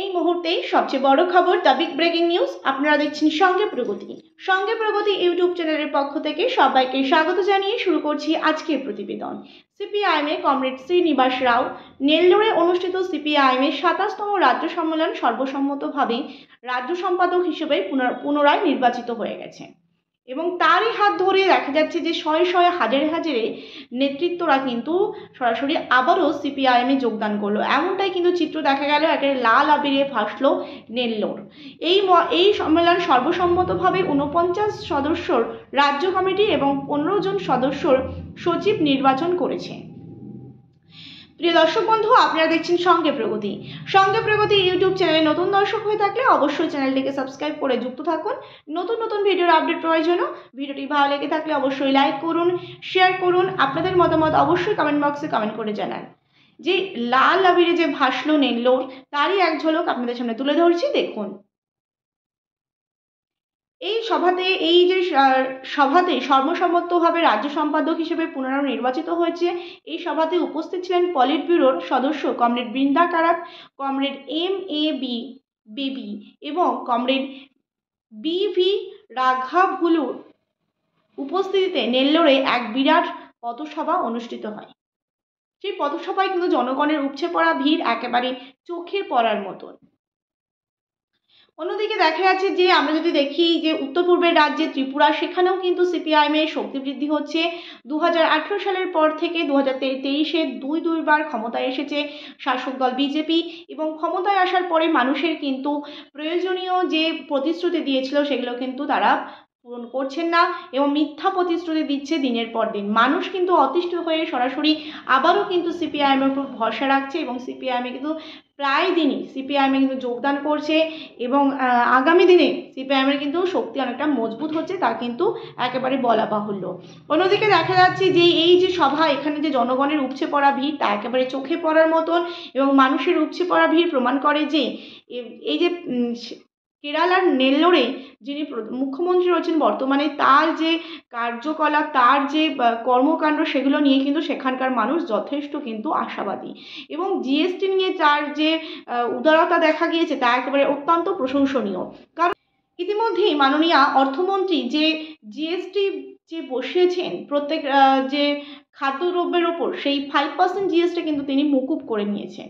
এই মুহূর্তেই সবচেয়ে বড় খবর, দ্য বিগ ব্রেকিং নিউজ। আপনারা দেখছেন সঙ্গে প্রগতি। সঙ্গে প্রগতি ইউটিউব চ্যানেলের পক্ষ থেকে সবাইকে স্বাগত জানিয়ে শুরু করছি আজকের প্রতিবেদন। সিপিআইএম কমরেড শ্রীনিবাস রাও নেল্লোরে অনুষ্ঠিত সিপিআইএম ২৭তম রাজ্য সম্মেলন সর্বসম্মতভাবে রাজ্য সম্পাদক হিসেবে পুনরায় নির্বাচিত হয়ে গেছে এবং তারই হাত ধরে দেখা যাচ্ছে যে শয়ে শয়ে হাজারে হাজারে নেতৃত্বরা কিন্তু সরাসরি আবারও সিপিআইএমে যোগদান করলো। এমনটাই কিন্তু চিত্র দেখা গেল। একেবারে লাল আবিরে ভাসলো নেল্লোর। এই সম্মেলন সর্বসম্মতভাবে ৪৯ সদস্যর রাজ্য কমিটি এবং ১৫ জন সদস্যর সচিব নির্বাচন করেছে। প্রিয় দর্শক বন্ধু, আপনারা দেখছেন সঙ্গে প্রগতি। সঙ্গে প্রগতি ইউটিউব চ্যানেলে নতুন দর্শক হয়ে থাকলে অবশ্যই চ্যানেলটিকে সাবস্ক্রাইব করে যুক্ত থাকুন। নতুন নতুন ভিডিওর আপডেট পাওয়ার জন্য ভিডিওটি ভালো লেগে থাকলে অবশ্যই লাইক করুন, শেয়ার করুন। আপনাদের মতামত অবশ্যই কমেন্ট বক্সে কমেন্ট করে জানান। যে লাল আবিরে যে ভাসলো নেল্লোর, তারই এক ঝলক আপনাদের সামনে তুলে ধরছি, দেখুন। এই সভাতে সর্বসম্মতভাবে রাজ্য সম্পাদক হিসেবে পুনরায় নির্বাচিত হয়েছে। এই সভাতে উপস্থিত ছিলেন পলিট ব্যুরোর সদস্য কমরেড বৃন্দা কারাত, কমরেড MA বেবি এবং কমরেড BV রাঘাভুলুর উপস্থিতিতে নেল্লোরে এক বিরাট পথসভা অনুষ্ঠিত হয়। সেই পথসভায় কিন্তু জনগণের উপচে পড়া ভিড় একেবারে চোখে পড়ার মতন। অন্যদিকে দেখা যাচ্ছে যে আমরা যদি দেখি যে উত্তর পূর্বের রাজ্যে ত্রিপুরা, সেখানেও কিন্তু সিপিআইএমের শক্তি বৃদ্ধি হচ্ছে। ২০১৮ সালের পর থেকে ২০২৩-এ দুইবার ক্ষমতায় এসেছে শাসক দল বিজেপি এবং ক্ষমতায় আসার পরে মানুষের কিন্তু প্রয়োজনীয় যে প্রতিশ্রুতি দিয়েছিল সেগুলো কিন্তু তারা পূরণ করছেন না এবং মিথ্যা প্রতিশ্রুতি দিচ্ছে দিনের পর দিন। মানুষ কিন্তু অতিষ্ঠ হয়ে সরাসরি আবারও কিন্তু সিপিআইএমের উপর ভরসা রাখছে এবং সিপিআইএমে কিন্তু প্রায় দিনই সিপিআইএমে কিন্তু যোগদান করছে এবং আগামী দিনে সিপিআইএমের কিন্তু শক্তি অনেকটা মজবুত হচ্ছে, তা কিন্তু একেবারে বলা বাহুল্য। অন্যদিকে দেখা যাচ্ছে যে এই যে সভা, এখানে যে জনগণের উপচে পড়া ভিড় তা একেবারে চোখে পড়ার মতন এবং মানুষের উপচে পড়া ভিড় প্রমাণ করে যে এই যে কেরালার নেল্লোরে যিনি মুখ্যমন্ত্রী রয়েছেন বর্তমানে, তার যে কার্যকলাপ, তার যে কর্মকাণ্ড, সেগুলো নিয়ে কিন্তু সেখানকার মানুষ যথেষ্ট কিন্তু আশাবাদী এবং জিএসটি নিয়ে তার যে উদারতা দেখা গিয়েছে তা একেবারে অত্যন্ত প্রশংসনীয়। কারণ ইতিমধ্যেই মাননীয় অর্থমন্ত্রী যে জিএসটি যে বসিয়েছেন প্রত্যেক যে খাদ্যদ্রব্যের ওপর, সেই 5% জিএসটি কিন্তু তিনি মকুব করে নিয়েছেন।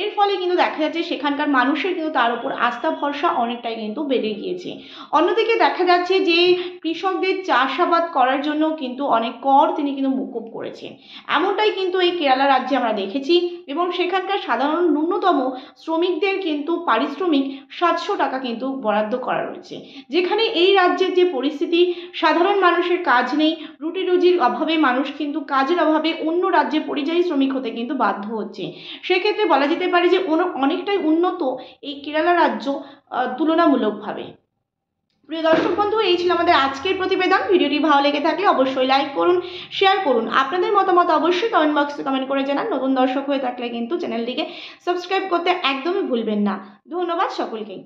এর ফলে কিন্তু দেখা যাচ্ছে সেখানকার মানুষের কিন্তু তার উপর আস্থা ভরসা অনেকটাই কিন্তু বেড়ে গিয়েছে। অন্যদিকে দেখা যাচ্ছে যে কৃষকদের চাষাবাদ করার জন্য কিন্তু অনেক কর তিনি কিন্তু মকুব করেছেন। এমনটাই কিন্তু এই কেরালা রাজ্যে আমরা দেখেছি এবং সেখানকার সাধারণ ন্যূনতম শ্রমিকদের কিন্তু পারিশ্রমিক 700 টাকা কিন্তু বরাদ্দ করা রয়েছে। যেখানে এই রাজ্যের যে পরিস্থিতি, সাধারণ মানুষের কাজ নেই, রুটি রুজির অভাবে মানুষ কিন্তু কাজের অভাবে অন্য রাজ্যে পরিযায়ী শ্রমিক হতে কিন্তু বাধ্য হচ্ছে। সেক্ষেত্রে বলা যেতে পারে যে অনেকটাই উন্নত এই কেরালা রাজ্য তুলনামূলকভাবে। প্রিয় দর্শক বন্ধু, এই ছিল আমাদের আজকের প্রতিবেদন। ভিডিওটি ভালো লেগে থাকলে অবশ্যই লাইক করুন, শেয়ার করুন। আপনাদের মতামত অবশ্যই কমেন্ট বক্সে কমেন্ট করে জানান। নতুন দর্শক হয়ে থাকলে কিন্তু চ্যানেলটিকে সাবস্ক্রাইব করতে একদমই ভুলবেন না। ধন্যবাদ সকলকেই।